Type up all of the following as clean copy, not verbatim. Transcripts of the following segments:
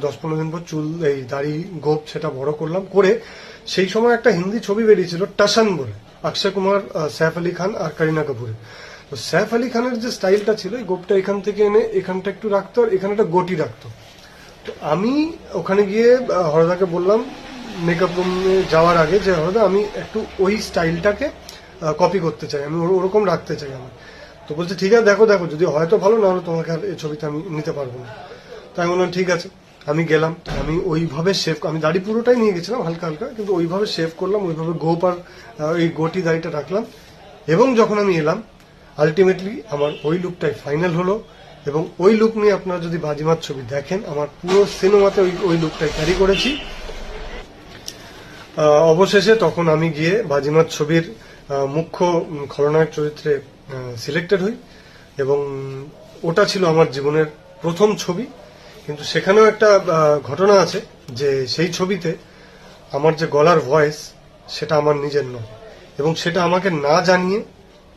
10-15 দিন পর চুল এই দাড়ি গোপ সেটা বড় করলাম, করে সেই সময় একটা হিন্দি ছবি বেরিয়েছিল টাসান বলে, অক্ষয় কুমার, সैफ আলী খান আর করিনা কাপুরের। তো সैफ আলী খানের যে স্টাইলটা ছিল, এই গোপটা এখান থেকে এনে এখানটা একটু রাখতো আর এখানে একটা গোটি রাখতো। তো আমি ওখানে গিয়ে হরদাকে বললাম মেকআপ রুমে যাওয়ার আগে যে হরদা আমি একটু ওই স্টাইলটাকে কপি করতে চাই, আমি ওরকম রাখতে চাই আমি। তো বলছে ঠিক আছে, দেখো দেখো যদি হয়তো ভালো, না হলে তোমাকে আর এই ছবিটা আমি নিতে পারবো না। তাই বললাম ঠিক আছে। আমি গেলাম, আমি ওইভাবে শেভ, আমি দাড়ি পুরোটাই নিয়ে গেছিলাম হালকা হালকা, কিন্তু ওইভাবে শেভ করলাম, ওইভাবে গোপ আর এই গোটি দাড়িটা রাখলাম। এবং যখন আমি এলাম, আলটিমেটলি আমার ওই লুকটাই ফাইনাল হলো। এবং ওই লুক নিয়ে আপনারা যদি বাজিমাত ছবি দেখেন, আমার পুরো সিনেমাতে ওই লুকটাই ক্যারি করেছি। অবশেষে তখন আমি গিয়ে বাজিমাত ছবির মুখ্য খলনায়ক চরিত্রে সিলেক্টেড হই, এবং ওটা ছিল আমার জীবনের প্রথম ছবি। কিন্তু সেখানেও একটা ঘটনা আছে, যে সেই ছবিতে আমার যে গলার ভয়েস সেটা আমার নিজের নয়, এবং সেটা আমাকে না জানিয়ে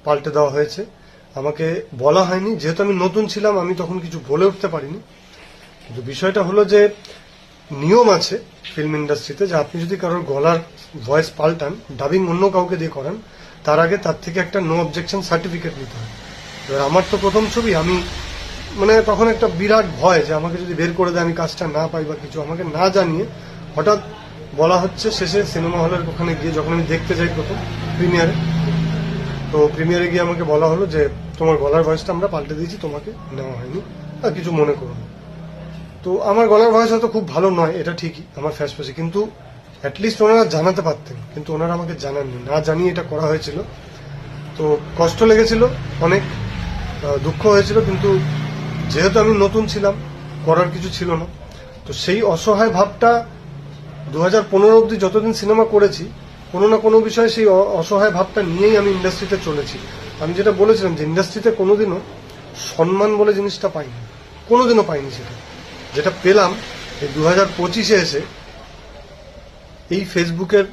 পাল্টে দেওয়া হয়েছে। আমাকে বলা হয়নি, যেহেতু আমি নতুন ছিলাম, আমি তখন কিছু বলে উঠতে পারিনি। কিন্তু বিষয়টা হলো যে নিয়ম আছে ফিল্ম ইন্ডাস্ট্রিতে, যে আপনি যদি কারোর গলার ভয়েস পাল্টান, ডাবিং অন্য কাউকে দিয়ে করান, তার আগে তার থেকে একটা নো অবজেকশন সার্টিফিকেট নিতে হয়। এবার আমার তো প্রথম ছবি, আমি মানে তখন একটা বিরাট ভয় যে আমাকে যদি বের করে দেয়, আমি কাজটা না পাই বা কিছু, আমাকে না জানিয়ে হঠাৎ বলা হচ্ছে। শেষে সিনেমা হলের ওখানে গিয়ে যখন আমি দেখতে যাই প্রথম প্রিমিয়ারে, তো প্রিমিয়ারে গিয়ে আমাকে বলা হলো যে তোমার গলার ভয়েসটা আমরা পাল্টে দিয়েছি, তোমাকে নেওয়া হয়নি, আর কিছু মনে করো না। তো আমার গলার ভয়েস হয়তো খুব ভালো নয়, এটা ঠিকই, আমার ফ্যাসফ্যাসে, কিন্তু অ্যাটলিস্ট ওনারা জানাতে পারতেন, কিন্তু ওনারা আমাকে জানাননি, না জানিয়ে এটা করা হয়েছিল। তো কষ্ট লেগেছিল অনেক, দুঃখ হয়েছিল, কিন্তু যেহেতু আমি নতুন ছিলাম, করার কিছু ছিল না। তো সেই অসহায় ভাবটা 2015 অব্দি যতদিন সিনেমা করেছি, কোনো না কোনো বিষয়ে সেই অসহায় ভাবটা নিয়েই আমি ইন্ডাস্ট্রিতে চলেছি। আমি যেটা বলেছিলাম যে ইন্ডাস্ট্রিতে কোনোদিনও সম্মান বলে জিনিসটা পাইনি, কোনোদিনও পাইনি। সেটা যেটা পেলাম এই 2025-এ এসে, এই ফেসবুকের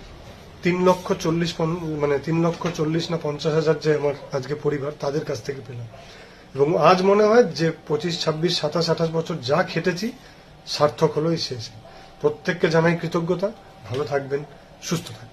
3,40,000 না 50,000 যে আমার আজকে পরিবার, তাদের কাছ থেকে পেলাম। এবং আজ মনে হয় যে 25, 26, 27, 28 বছর যা খেটেছি সার্থক হলো এই শেষে। প্রত্যেককে জানাই কৃতজ্ঞতা। ভালো থাকবেন, সুস্থ থাকবেন।